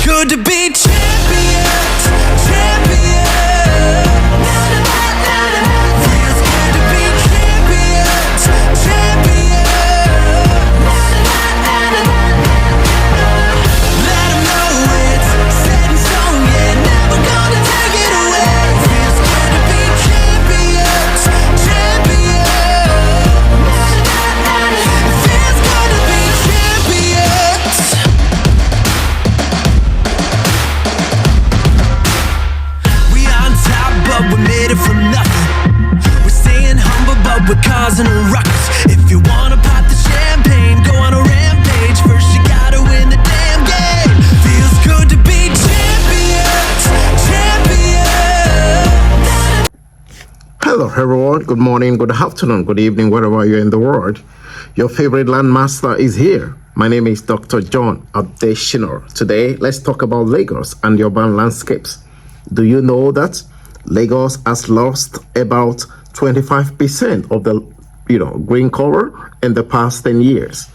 good to be champions, champions. Feels good to be champions, champions. Let 'em know it's set in stone, yeah, never gonna take it away. Feels good to be champions, champions. Feels good to be champions. We on top, but we made it from nothing. We're staying humble, but we're causing a ruckus. If you wanna pop the champagne, go on a rampage. First you gotta win the damn game. Feels good to be champions, champions. Hello everyone, good morning, good afternoon, good evening, wherever you're in the world. Your favorite landmaster is here. My name is Dr. John Adesina. Today, let's talk about Lagos and the urban landscapes. Do you know that Lagos has lost about 25% of the green cover in the past 10 years?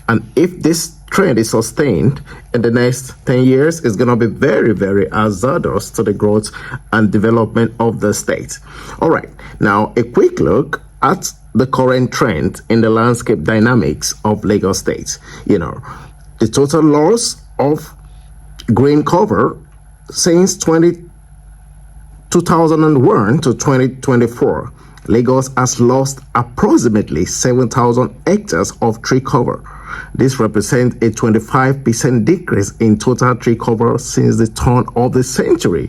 And if this trend is sustained in the next 10 years, it's going to be very, very hazardous to the growth and development of the state. All right, now a quick look at the current trend in the landscape dynamics of Lagos State. The total loss of green cover since 2001 to 2024, Lagos has lost approximately 7,000 hectares of tree cover. This represents a 25% decrease in total tree cover since the turn of the century.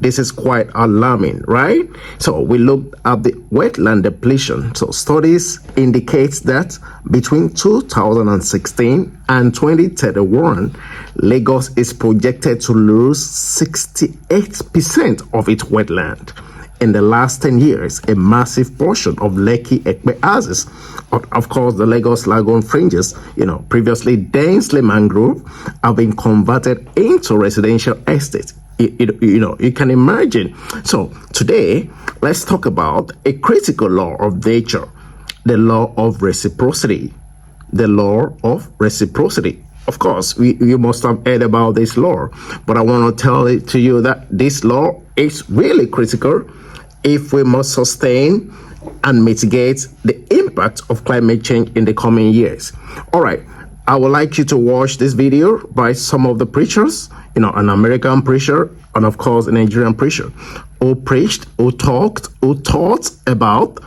This is quite alarming, right? So we looked at the wetland depletion. So studies indicate that between 2016 and 2031, Lagos is projected to lose 68% of its wetland. In the last 10 years, a massive portion of Lekki Ekpe Axis, of course, the Lagos Lagoon fringes, previously densely mangrove, have been converted into residential estates. You can imagine. So today, let's talk about a critical law of nature, the law of reciprocity. The law of reciprocity. Of course, you must have heard about this law, but I want to tell it to you that this law is really critical if we must sustain and mitigate the impact of climate change in the coming years. All right, I would like you to watch this video by some of the preachers, an American preacher and of course a Nigerian preacher who preached, who taught about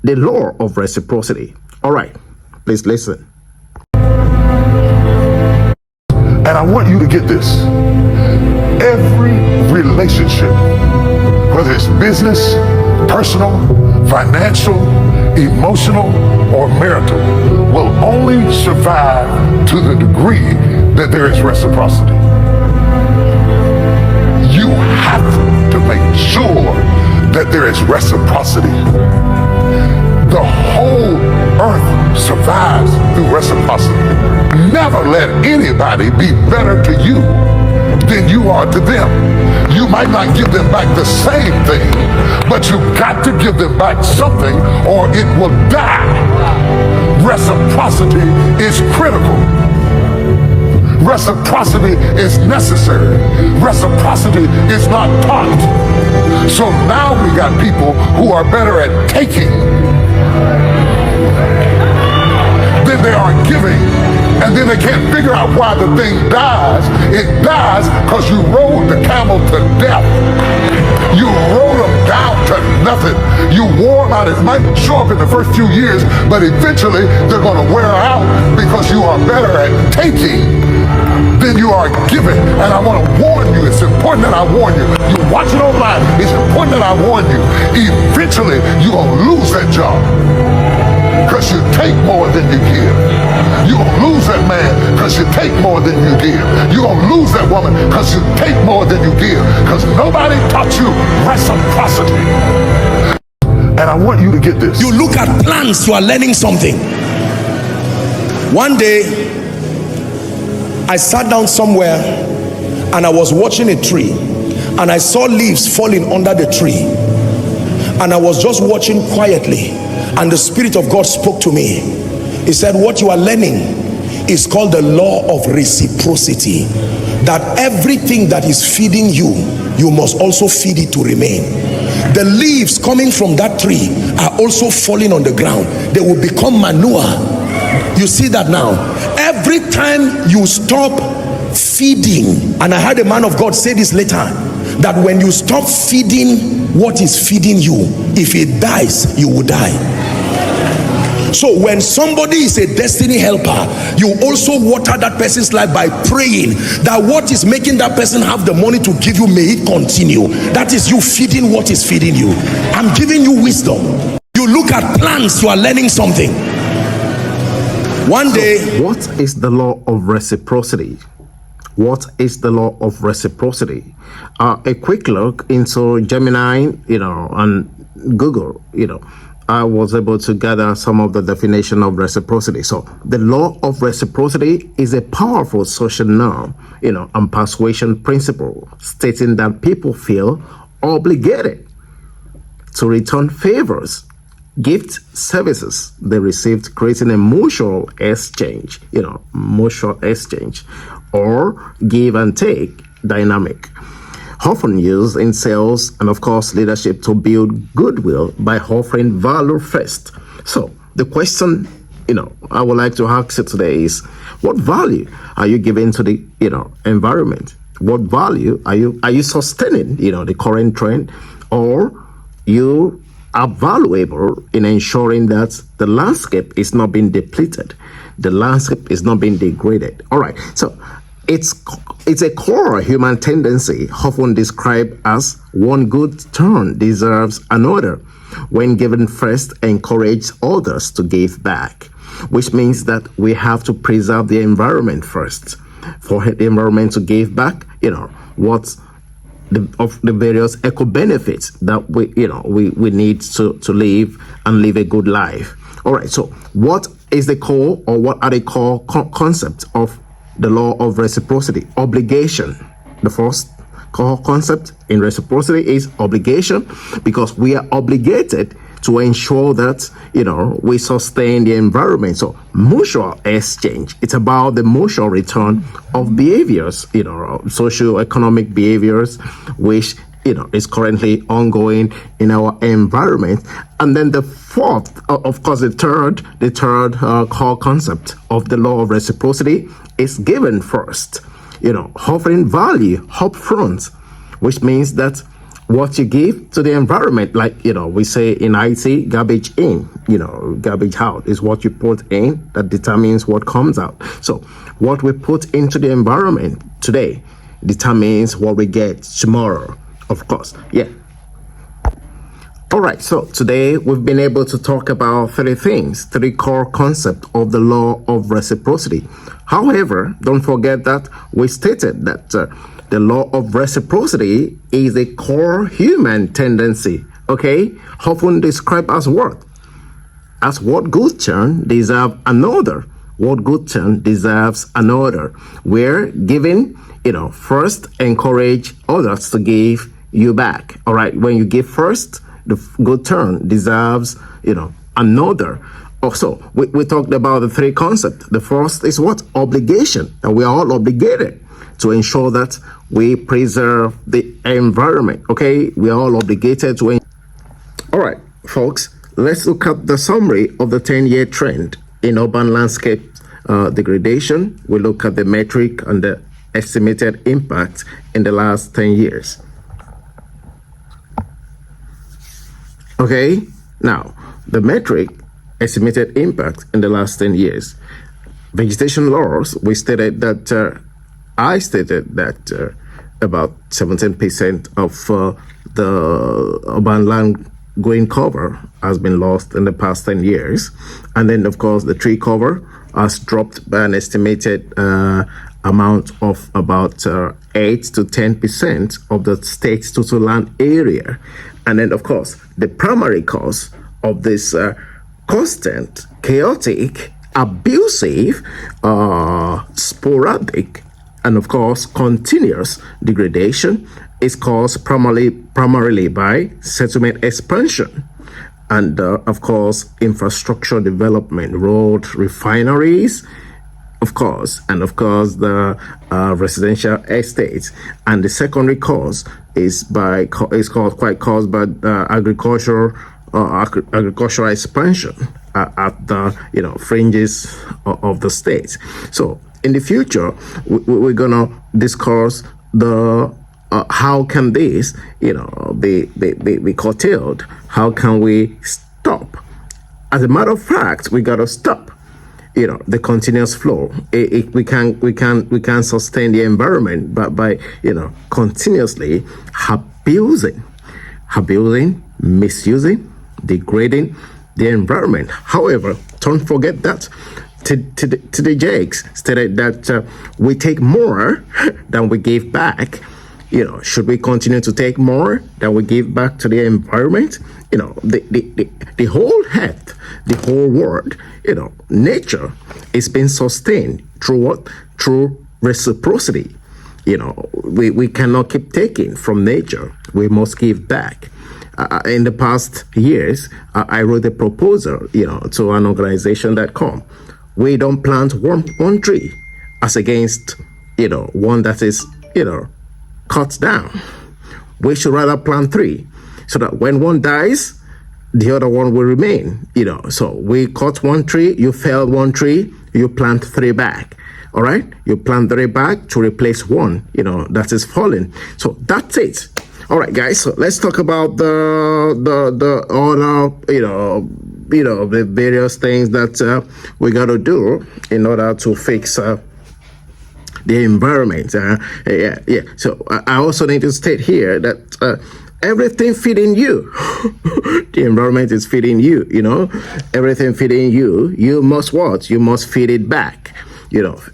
the law of reciprocity. All right, please listen. And I want you to get this. Every relationship, whether it's business, personal, financial, emotional, or marital, will only survive to the degree that there is reciprocity. You have to make sure that there is reciprocity. The whole earth survives through reciprocity. Never let anybody be better to you than you are to them. You might not give them back the same thing, but you've got to give them back something or it will die. Reciprocity is critical. Reciprocity is necessary. Reciprocity is not taught. So now we got people who are better at taking than they are giving. And then they can't figure out why the thing dies. It dies because you rode the camel to death. You rode them down to nothing. You wore them out. It might show up in the first few years, but eventually they're going to wear out because you are better at taking than you are giving. And I want to warn you, it's important that I warn you. You're watching online, it's important that I warn you. Eventually, you're going to lose that job because you take more than you give. You're going to lose that man because you take more than you give. You're going to lose that woman because you take more than you give. Because nobody taught you reciprocity. And I want you to get this. You look at plants, you are learning something. One day, I sat down somewhere and I was watching a tree and I saw leaves falling under the tree. And I was just watching quietly and the Spirit of God spoke to me. He said, what you are learning is called the law of reciprocity. that everything that is feeding you, you must also feed it to remain. The leaves coming from that tree are also falling on the ground. They will become manure. You see that now? Every time you stop feeding, and I heard a man of God say this later, that when you stop feeding what is feeding you, if it dies, you will die. So when somebody is a destiny helper, you also water that person's life by praying that what is making that person have the money to give you, may it continue. That is you feeding what is feeding you. I'm giving you wisdom. You look at plants, you are learning something. One day, what is the law of reciprocity? What is the law of reciprocity? A quick look into Gemini, and Google, I was able to gather some of the definition of reciprocity. So the law of reciprocity is a powerful social norm, and persuasion principle stating that people feel obligated to return favors, gifts, services they received, creating a mutual exchange, or give and take dynamic, often used in sales and of course leadership to build goodwill by offering value first. So the question I would like to ask you today is, what value are you giving to the environment? What value are you sustaining the current trend, or you are valuable in ensuring that the landscape is not being depleted, the landscape is not being degraded? All right, so it's a core human tendency, often described as one good turn deserves another. When given first, encourage others to give back, which means that we have to preserve the environment first. For the environment to give back, what's of the various eco benefits that we need to live and live a good life. All right, so what is the core, or what are the core concepts of the law of reciprocity? Obligation. The first core concept in reciprocity is obligation, because we are obligated to ensure that we sustain the environment. So mutual exchange, it's about the mutual return of behaviors, socio-economic behaviors, which is currently ongoing in our environment. And then the fourth, of course, the third core concept of the law of reciprocity is given first, offering value up front, which means that what you give to the environment, like we say in IT, garbage in, garbage out is what you put in that determines what comes out. So what we put into the environment today determines what we get tomorrow, of course. Yeah. All right, so today we've been able to talk about three core concepts of the law of reciprocity. However, don't forget that we stated that the law of reciprocity is a core human tendency, okay? Often described as what? As what good turn deserves another. What good turn deserves another. Where giving, first encourage others to give you back. All right, when you give first, the good turn deserves, another. Also, we talked about the three concepts. The first is what? Obligation. And we are all obligated to ensure that we preserve the environment. Okay, we are all obligated to. All right, folks, let's look at the summary of the 10-year trend in urban landscape degradation. We look at the metric and the estimated impact in the last 10 years. Okay, now the metric estimated impact in the last 10 years. Vegetation loss, we stated that I stated that about 17% of the urban land growing cover has been lost in the past 10 years. And then, of course, the tree cover has dropped by an estimated amount of about 8 to 10% of the state's total land area. And then, of course, the primary cause of this constant, chaotic, abusive, sporadic, and of course continuous degradation is caused primarily by settlement expansion and of course infrastructure development, road, refineries, of course, and of course the residential estates, and the secondary cause is caused by agricultural expansion at the fringes of the states. So in the future, we're gonna discuss the how can this be curtailed? How can we stop? As a matter of fact, we gotta stop the continuous flow. We can sustain the environment by continuously abusing, misusing, degrading the environment. However, don't forget that the Jakes stated that we take more than we give back. Should we continue to take more than we give back to the environment? The whole earth, the whole world, nature is being sustained through what? Through reciprocity. We cannot keep taking from nature. We must give back. In the past years, I wrote a proposal, to an organization that we don't plant one tree as against, one that is, cut down. We should rather plant 3 so that when one dies, the other one will remain. So we cut 1 tree, you fell 1 tree, you plant 3 back. All right, you plant 3 back to replace 1, that is falling. So that's it. All right, guys. So let's talk about the other, the various things that we got to do in order to fix the environment. So I also need to state here that everything feeding you, the environment is feeding you. Everything feeding you. You must what? You must feed it back.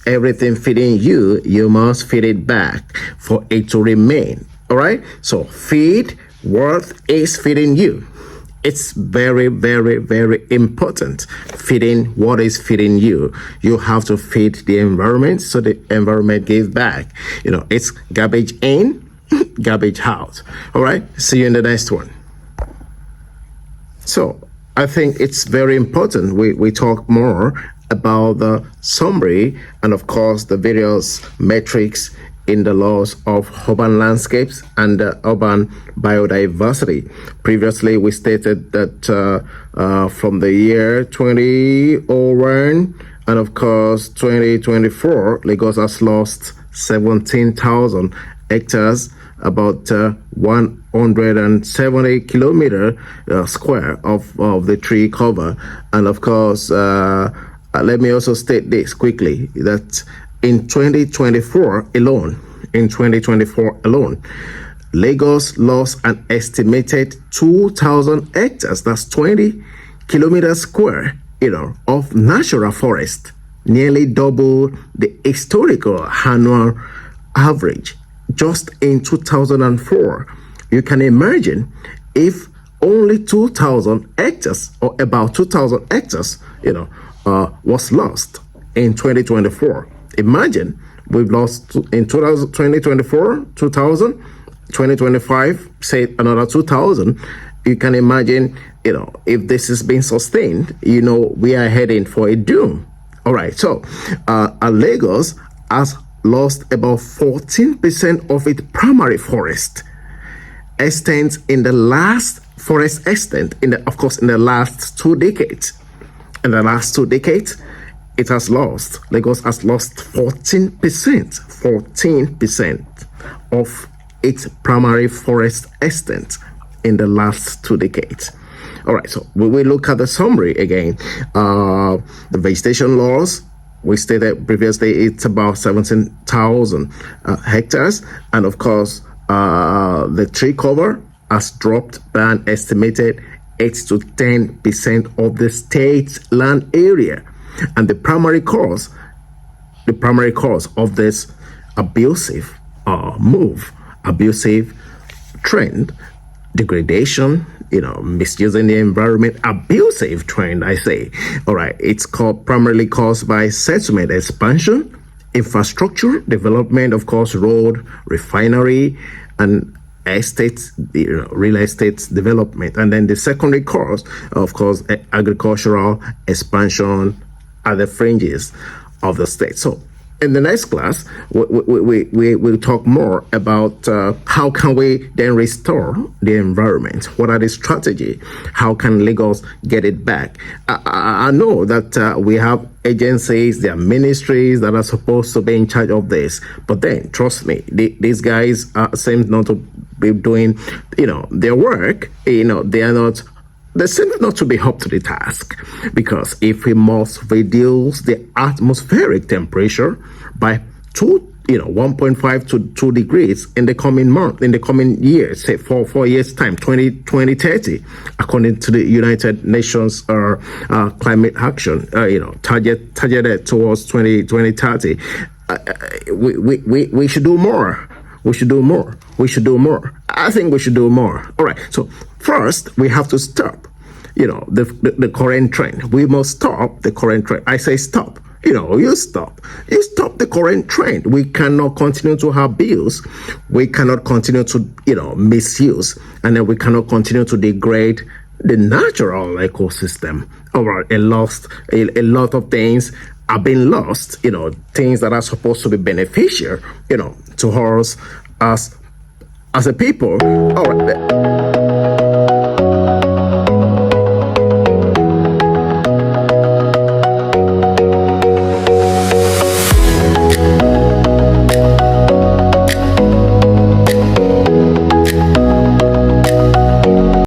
Everything feeding you, you must feed it back for it to remain. All right. So feed what is feeding you. It's very, very, very important. Feeding what is feeding you. You have to feed the environment so the environment gives back. It's garbage in, garbage out. All right. See you in the next one. So I think it's very important we talk more about the summary and of course the various metrics in the laws of urban landscapes and urban biodiversity. Previously, we stated that from the year 2001 and of course 2024, Lagos has lost 17,000 hectares, about 170 kilometer square of the tree cover. And of course, let me also state this quickly, that in 2024 alone, Lagos lost an estimated 2,000 hectares, that's 20 kilometers square, of natural forest, nearly double the historical annual average just in 2004. You can imagine if only 2,000 hectares or about 2,000 hectares, was lost in 2024. Imagine we've lost in 2024, 2,000, 2025, say another 2,000. You can imagine, if this is being sustained, we are heading for a doom. All right. So Lagos has lost about 14% of its primary forest extent in the last in the last 2 decades. In the last 2 decades, Lagos has lost 14% of its primary forest extent in the last 2 decades. All right, so we will look at the summary again. The vegetation loss, we stated previously, it's about 17,000 hectares. And of course, the tree cover has dropped by an estimated 8 to 10% of the state's land area. And the primary cause of this abusive abusive trend, degradation, misusing the environment, abusive trend, I say. All right, it's primarily caused by settlement expansion, infrastructure development, of course, road, refinery, and real estate development. And then the secondary cause, of course, agricultural expansion at the fringes of the state. So in the next class, we'll talk more about how can we then restore the environment. What are the strategy? How can Lagos get it back? I know that we have agencies, there are ministries that are supposed to be in charge of this. But then, trust me, these guys seem not to be doing, their work. They are not. They seem not to be up to the task, because if we must reduce the atmospheric temperature by 1.5 to 2 degrees in the coming years, say 4 years time, 2030, according to the United Nations climate action, targeted towards 2030, we should do more. We should do more. I think we should do more. All right. So first, we have to stop, the current trend. We must stop the current trend. I say stop. You stop. You stop the current trend. We cannot continue to abuse. We cannot continue to, misuse. And then we cannot continue to degrade the natural ecosystem. All right. A lot of things are being lost, things that are supposed to be beneficial, to us as a people. All right.